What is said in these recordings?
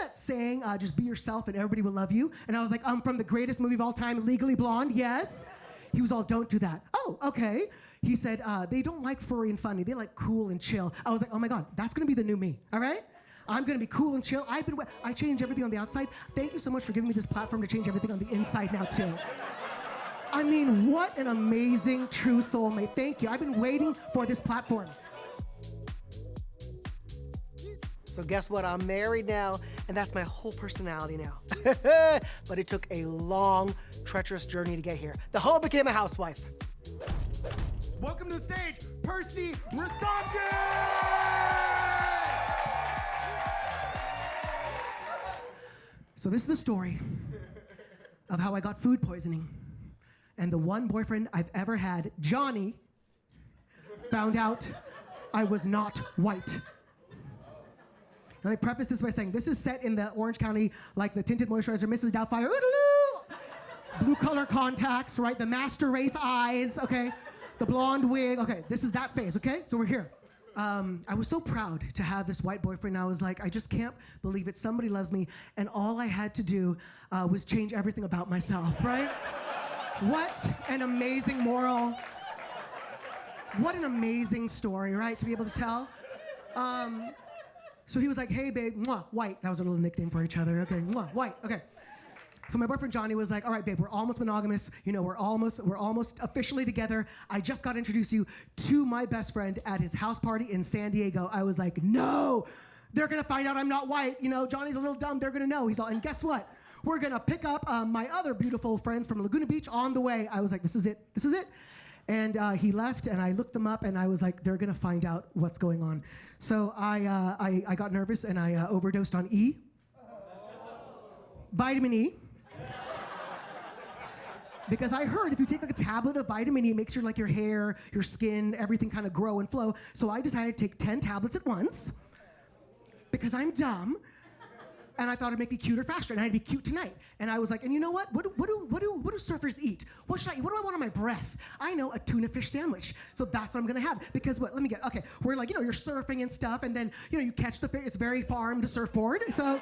that saying, just be yourself and everybody will love you? And I was like, from the greatest movie of all time, Legally Blonde, yes. He was all, don't do that. Oh, okay. He said, they don't like furry and funny. They like cool and chill. I was like, oh my God, that's gonna be the new me, all right? I'm gonna be cool and chill. I change everything on the outside. Thank you so much for giving me this platform to change everything on the inside now too. I mean, what an amazing true soulmate. Thank you. I've been waiting for this platform. So guess what? I'm married now, and that's my whole personality now. But it took a long, treacherous journey to get here. The hoe became a housewife. Welcome to the stage, Percy Rustomji! So this is the story of how I got food poisoning. And the one boyfriend I've ever had, Johnny, found out I was not white. Let me preface this by saying this is set in the Orange County, like the tinted moisturizer, Mrs. Doubtfire, blue color contacts, right? The master race eyes, okay? The blonde wig, okay? This is that phase, okay? So we're here. I was so proud to have this white boyfriend. I was like, I just can't believe it. Somebody loves me. And all I had to do was change everything about myself, right? What an amazing moral. What an amazing story, right? To be able to tell. So he was like, hey, babe, mwah, white. That was a little nickname for each other. Okay, mwah, white, okay. So my boyfriend Johnny was like, all right, babe, we're almost monogamous. You know, we're almost officially together. I just got to introduce you to my best friend at his house party in San Diego. I was like, no, they're gonna find out I'm not white. You know, Johnny's a little dumb, they're gonna know. He's all, and guess what? We're gonna pick up my other beautiful friends from Laguna Beach on the way. I was like, this is it, this is it. And he left, and I looked them up, and I was like, they're gonna find out what's going on. So I got nervous, and I overdosed on E. Vitamin E. Because I heard if you take like a tablet of vitamin E, it makes your hair, your skin, everything kind of grow and flow. So I decided to take 10 tablets at once, because I'm dumb. And I thought it'd make me cuter faster, and I'd be cute tonight. And I was like, and you know what? What do surfers eat? What should I eat? What do I want on my breath? I know, a tuna fish sandwich. So that's what I'm gonna have. Because what? Let me get. Okay, we're like, you're surfing and stuff, and then you catch the fish. It's very farm to surfboard. So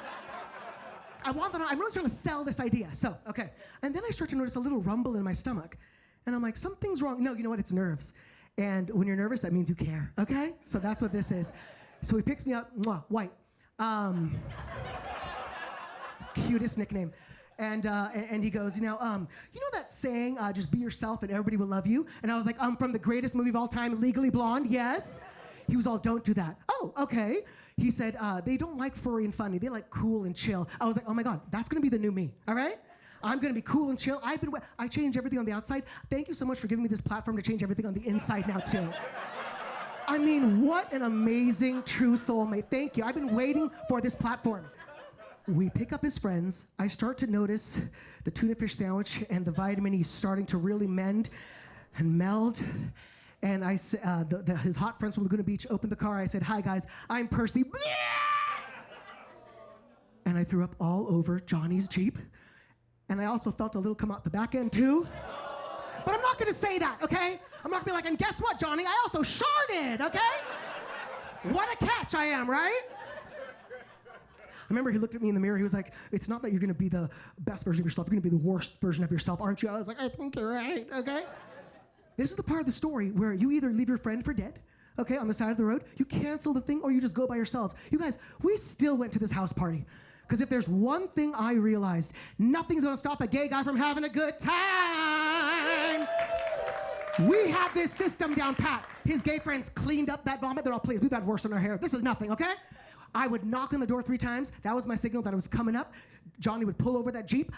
I'm really trying to sell this idea. So okay, and then I start to notice a little rumble in my stomach, and I'm like, something's wrong. No, you know what? It's nerves. And when you're nervous, that means you care. Okay, so that's what this is. So he picks me up, mwah, white. Cutest nickname. And he goes, you know that saying, just be yourself and everybody will love you? And I was like, from the greatest movie of all time, Legally Blonde, yes. He was all, don't do that. Oh, okay. He said, they don't like furry and funny. They like cool and chill. I was like, oh my God, that's gonna be the new me, all right? I'm gonna be cool and chill. I change everything on the outside. Thank you so much for giving me this platform to change everything on the inside now too. I mean, what an amazing true soulmate. Thank you. I've been waiting for this platform. We pick up his friends. I start to notice the tuna fish sandwich and the vitamin E starting to really mend and meld. And his hot friends from Laguna Beach opened the car. I said, hi guys, I'm Percy. And I threw up all over Johnny's Jeep. And I also felt a little come out the back end too. But I'm not gonna say that, okay? I'm not gonna be like, and guess what, Johnny? I also sharded, okay? What a catch I am, right? I remember he looked at me in the mirror, he was like, it's not that you're gonna be the best version of yourself, you're gonna be the worst version of yourself, aren't you? I was like, I think you're right, okay? This is the part of the story where you either leave your friend for dead, okay, on the side of the road, you cancel the thing, or you just go by yourselves. You guys, we still went to this house party. Because if there's one thing I realized, nothing's gonna stop a gay guy from having a good time. We have this system down pat. His gay friends cleaned up that vomit. They're all, please, we've had worse in our hair. This is nothing, okay? I would knock on the door 3 times. That was my signal that I was coming up. Johnny would pull over that Jeep.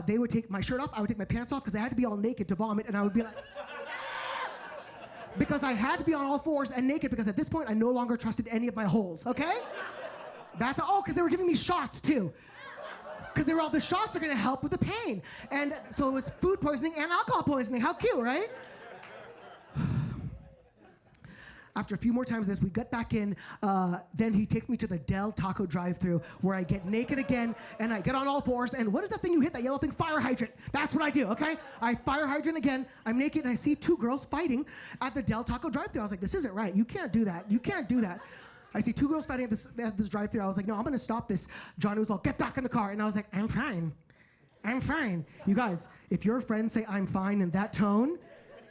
They would take my shirt off. I would take my pants off because I had to be all naked to vomit. And I would be like, because I had to be on all fours and naked because at this point, I no longer trusted any of my holes, okay? Because they were giving me shots too. Because they were all, the shots are gonna help with the pain. And so it was food poisoning and alcohol poisoning. How cute, right? After a few more times of this, we got back in. Then he takes me to the Del Taco drive-thru where I get naked again and I get on all fours. And what is that thing you hit, that yellow thing? Fire hydrant. That's what I do, okay? I fire hydrant again. I'm naked and I see 2 girls fighting at the Del Taco drive-thru. I was like, this isn't right. You can't do that. You can't do that. I see two girls fighting at this drive-thru. I was like, no, I'm gonna stop this. Johnny was all, get back in the car. And I was like, I'm fine. I'm fine. You guys, if your friends say I'm fine in that tone,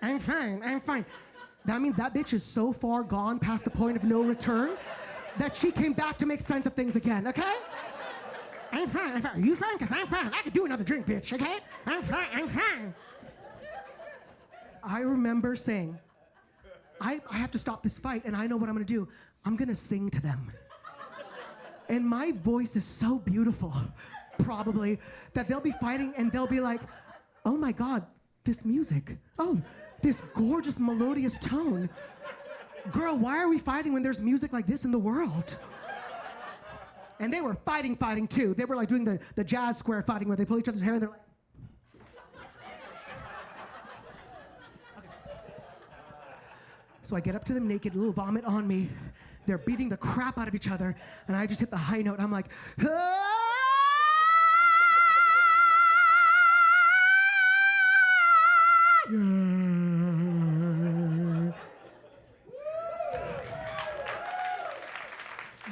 I'm fine, I'm fine. That means that bitch is so far gone past the point of no return that she came back to make sense of things again, okay? I'm fine, I'm fine. Are you fine? Because I'm fine. I could do another drink, bitch, okay? I'm fine, I'm fine. I remember saying, I have to stop this fight, and I know what I'm gonna do. I'm gonna sing to them. And my voice is so beautiful, probably, that they'll be fighting and they'll be like, oh my God, this music. Oh, this gorgeous melodious tone. Girl, why are we fighting when there's music like this in the world? And they were fighting too. They were like doing the jazz square fighting where they pull each other's hair and they're like, so I get up to them naked, a little vomit on me. They're beating the crap out of each other, and I just hit the high note. I'm like, ah!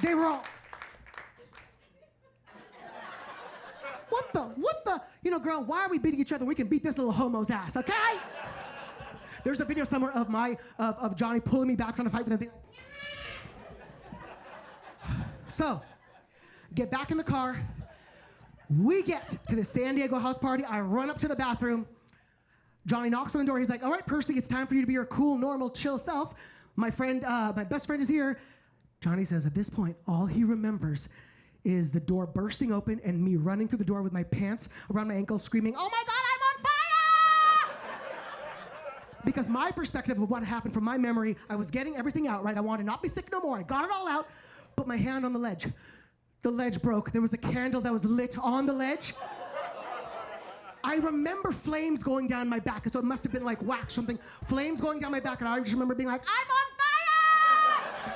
They were all, what the? You know, girl, why are we beating each other? We can beat this little homo's ass, okay? There's a video somewhere of Johnny pulling me back trying to fight with him. So, get back in the car. We get to the San Diego house party. I run up to the bathroom. Johnny knocks on the door. He's like, all right, Percy, it's time for you to be your cool, normal, chill self. My best friend is here. Johnny says at this point, all he remembers is the door bursting open and me running through the door with my pants around my ankles screaming, oh my God, I'm on fire! Because my perspective of what happened from my memory, I was getting everything out, right? I wanted to not be sick no more. I got it all out. Put my hand on the ledge. The ledge broke. There was a candle that was lit on the ledge. I remember flames going down my back, so it must have been like wax, something. Flames going down my back, and I just remember being like, I'm on fire!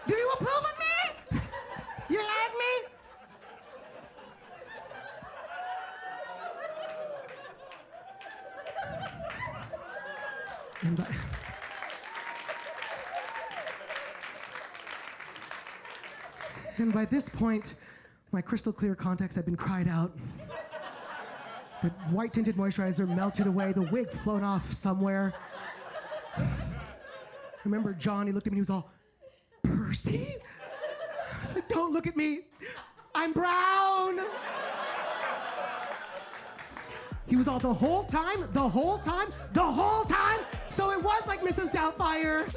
Do you approve of me? You like me? And by this point, my crystal clear contacts had been cried out. The white tinted moisturizer melted away, the wig flown off somewhere. I remember Johnny looked at me and he was all, Percy? I was like, don't look at me. I'm brown. He was all, the whole time. So it was like Mrs. Doubtfire.